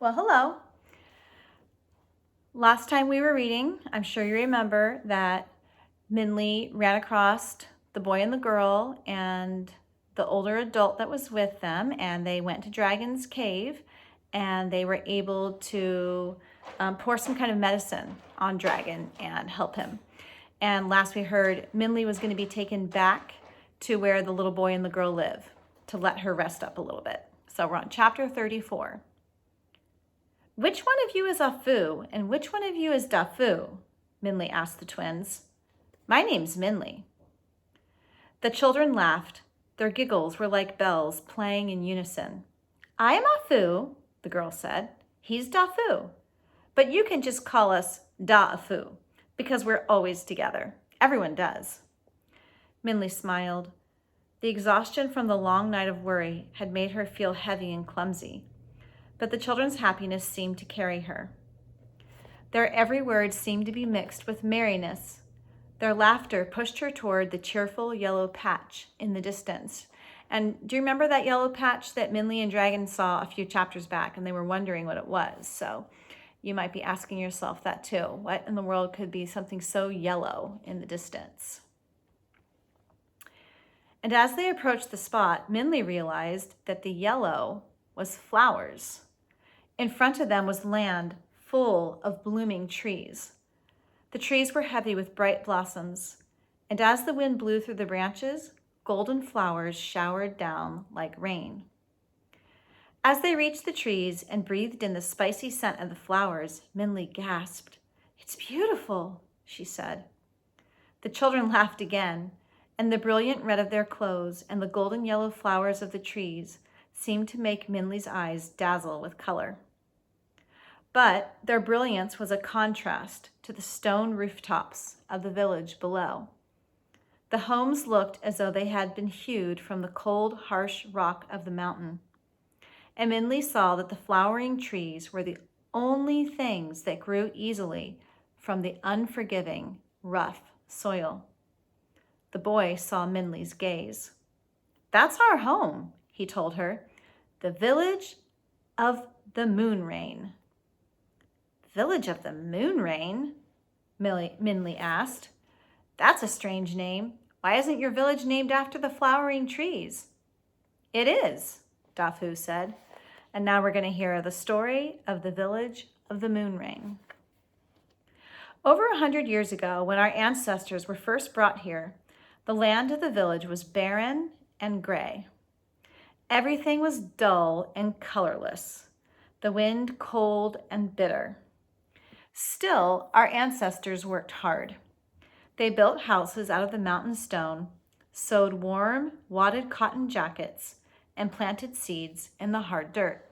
Well, hello. Last time we were reading, I'm sure you remember that Minley ran across the boy and the girl and the older adult that was with them, and they went to Dragon's Cave, and they were able to pour some kind of medicine on Dragon and help him. And last we heard, Minley was going to be taken back to where the little boy and the girl live to let her rest up a little bit. So we're on chapter 34. Which one of you is Afu and which one of you is Dafu? Minley asked the twins. My name's Minley. The children laughed. Their giggles were like bells playing in unison. I am Afu, the girl said. He's Dafu. But you can just call us Da-Afu because we're always together. Everyone does. Minley smiled. The exhaustion from the long night of worry had made her feel heavy and clumsy. But the children's happiness seemed to carry her. Their every word seemed to be mixed with merriness. Their laughter pushed her toward the cheerful yellow patch in the distance. And do you remember that yellow patch that Minley and Dragon saw a few chapters back, and they were wondering what it was? So you might be asking yourself that too. What in the world could be something so yellow in the distance? And as they approached the spot, Minley realized that the yellow was flowers. In front of them was land full of blooming trees. The trees were heavy with bright blossoms, and as the wind blew through the branches, golden flowers showered down like rain. As they reached the trees and breathed in the spicy scent of the flowers, Minley gasped. It's beautiful, she said. The children laughed again, and the brilliant red of their clothes and the golden yellow flowers of the trees seemed to make Minley's eyes dazzle with color. But their brilliance was a contrast to the stone rooftops of the village below. The homes looked as though they had been hewed from the cold, harsh rock of the mountain. And Minley saw that the flowering trees were the only things that grew easily from the unforgiving, rough soil. The boy saw Minley's gaze. That's our home, he told her. The village of the moon rain. Village of the moon rain? Minley asked. That's a strange name. Why isn't your village named after the flowering trees? It is, Dafu said. And now we're going to hear the story of the village of the moon rain. Over 100 years ago, when our ancestors were first brought here, the land of the village was barren and gray. Everything was dull and colorless, the wind cold and bitter. Still, our ancestors worked hard. They built houses out of the mountain stone, sewed warm, wadded cotton jackets, and planted seeds in the hard dirt.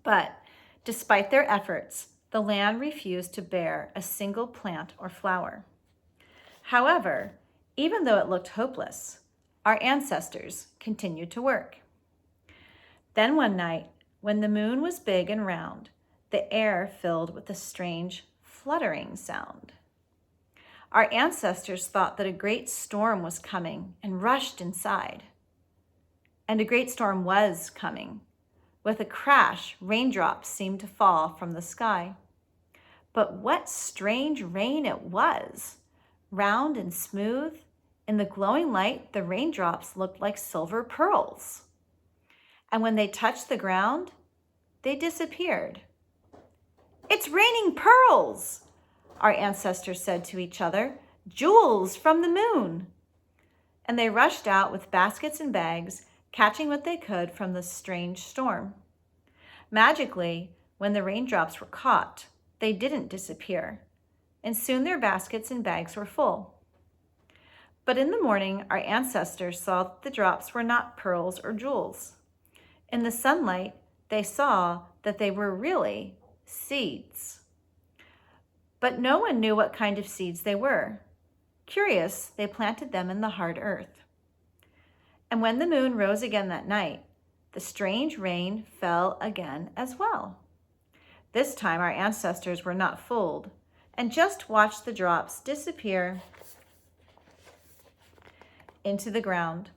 But despite their efforts, the land refused to bear a single plant or flower. However, even though it looked hopeless, our ancestors continued to work. Then one night, when the moon was big and round, the air filled with a strange fluttering sound. Our ancestors thought that a great storm was coming and rushed inside. And a great storm was coming. With a crash, raindrops seemed to fall from the sky. But what strange rain it was! Round and smooth, in the glowing light, the raindrops looked like silver pearls. And when they touched the ground, they disappeared. It's raining pearls, our ancestors said to each other, jewels from the moon. And they rushed out with baskets and bags, catching what they could from the strange storm. Magically, when the raindrops were caught, they didn't disappear, and soon their baskets and bags were full. But in the morning, our ancestors saw that the drops were not pearls or jewels. In the sunlight, they saw that they were really seeds. But no one knew what kind of seeds they were. Curious, they planted them in the hard earth. And when the moon rose again that night, the strange rain fell again as well. This time our ancestors were not fooled and just watched the drops disappear into the ground.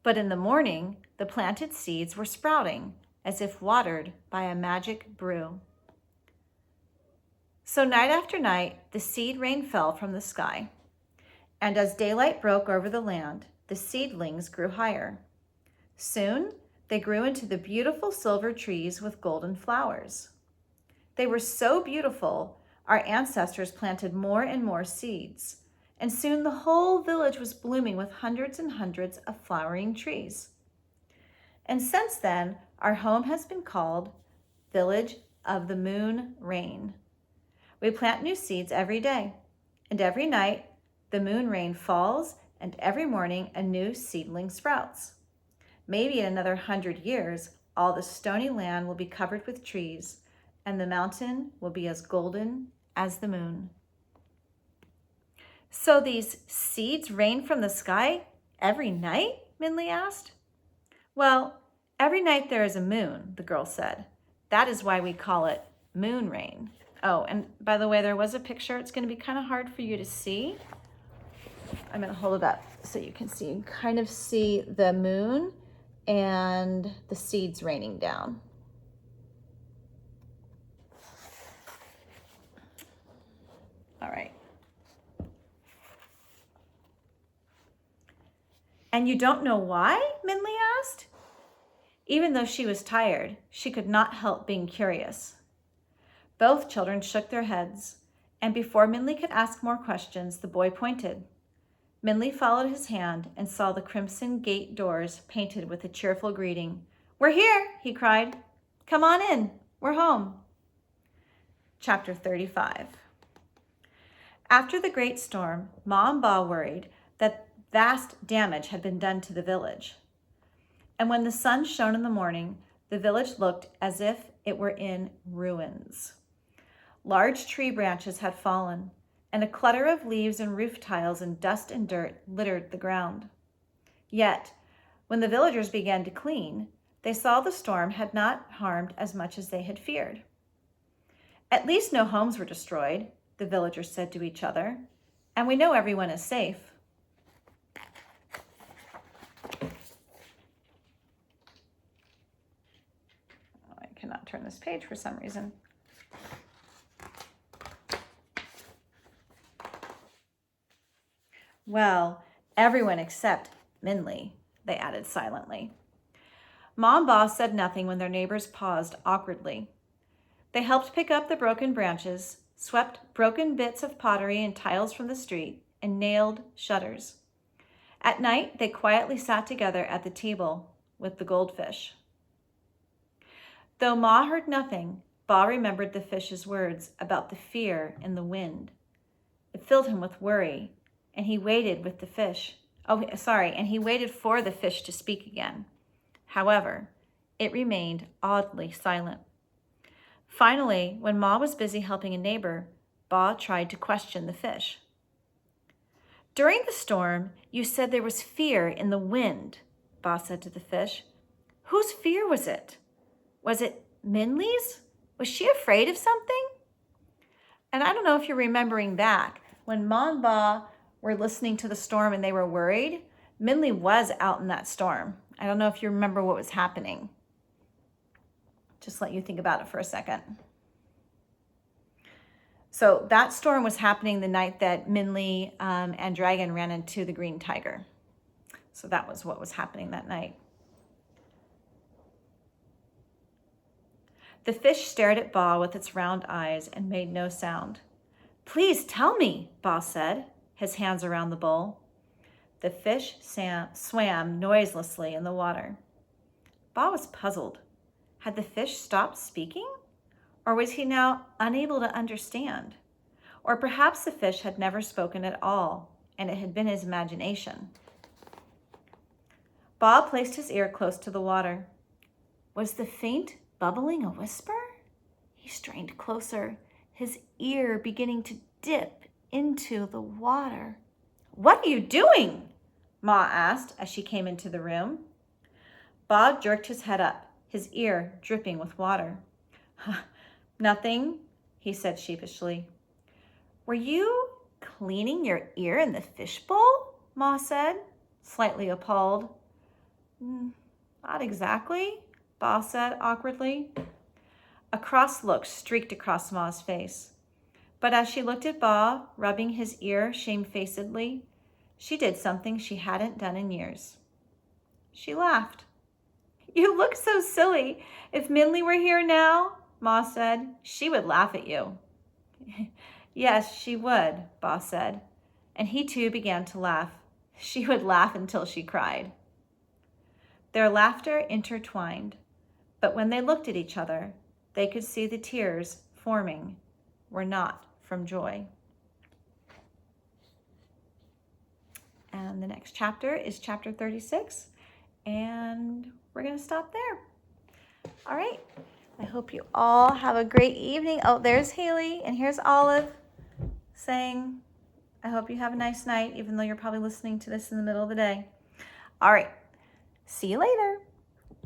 But in the morning, the planted seeds were sprouting as if watered by a magic brew. So night after night, the seed rain fell from the sky. And as daylight broke over the land, the seedlings grew higher. Soon, they grew into the beautiful silver trees with golden flowers. They were so beautiful, our ancestors planted more and more seeds, and soon the whole village was blooming with hundreds and hundreds of flowering trees. And since then, our home has been called Village of the Moon Rain. We plant new seeds every day, and every night the moon rain falls, and every morning a new seedling sprouts. Maybe in another 100 years, all the stony land will be covered with trees, and the mountain will be as golden as the moon. So these seeds rain from the sky every night? Minley asked. Well, every night there is a moon, the girl said. That is why we call it moon rain. Oh, and by the way, there was a picture. It's going to be kind of hard for you to see. I'm going to hold it up so you can see. You kind of see the moon and the seeds raining down. All right. And you don't know why? Minley asked. Even though she was tired, she could not help being curious. Both children shook their heads, and before Minley could ask more questions, the boy pointed. Minley followed his hand and saw the crimson gate doors painted with a cheerful greeting. "We're here," he cried. "Come on in. We're home." Chapter 35. After the great storm, Ma and Ba worried that vast damage had been done to the village. And when the sun shone in the morning, the village looked as if it were in ruins. Large tree branches had fallen, and a clutter of leaves and roof tiles and dust and dirt littered the ground. Yet, when the villagers began to clean, they saw the storm had not harmed as much as they had feared. "At least no homes were destroyed," the villagers said to each other, "and we know everyone is safe." I cannot turn this page for some reason. "Well, everyone except Minley," they added silently. Ma and Ba said nothing when their neighbors paused awkwardly. They helped pick up the broken branches, swept broken bits of pottery and tiles from the street, and nailed shutters. At night, they quietly sat together at the table with the goldfish. Though Ma heard nothing, Ba remembered the fish's words about the fear in the wind. It filled him with worry, and he waited with the fish. And he waited for the fish to speak again. However, it remained oddly silent. Finally, when Ma was busy helping a neighbor, Ba tried to question the fish. "During the storm, you said there was fear in the wind," Ba said to the fish. "Whose fear was it? Was it Minley's? Was she afraid of something?" And I don't know if you're remembering back, when Ma and Ba were listening to the storm and they were worried, Minley was out in that storm. I don't know if you remember what was happening. Just let you think about it for a second. So that storm was happening the night that Minley and Dragon ran into the green tiger. So that was what was happening that night. The fish stared at Ba with its round eyes and made no sound. "Please tell me," Ba said, his hands around the bowl. The fish swam noiselessly in the water. Ba was puzzled. Had the fish stopped speaking? Or was he now unable to understand? Or perhaps the fish had never spoken at all, and it had been his imagination. Ba placed his ear close to the water. Was the faint bubbling a whisper? He strained closer, his ear beginning to dip into the water. "What are you doing?" Ma asked as she came into the room. Ba jerked his head up, his ear dripping with water. "Nothing," he said sheepishly. "Were you cleaning your ear in the fishbowl?" Ma said, slightly appalled. "Not exactly," Ba said awkwardly. A cross look streaked across Ma's face. But as she looked at Ba, rubbing his ear shamefacedly, she did something she hadn't done in years. She laughed. You look so silly. If Minley were here now, Ma said, she would laugh at you. Yes, she would, Ba said, and he too began to laugh. She would laugh until she cried. Their laughter intertwined, but when they looked at each other, they could see the tears forming were not from joy. And the next chapter is chapter 36, and we're going to stop there. All right. I hope you all have a great evening. Oh, there's Haley, and here's Olive saying, I hope you have a nice night, even though you're probably listening to this in the middle of the day. All right. See you later.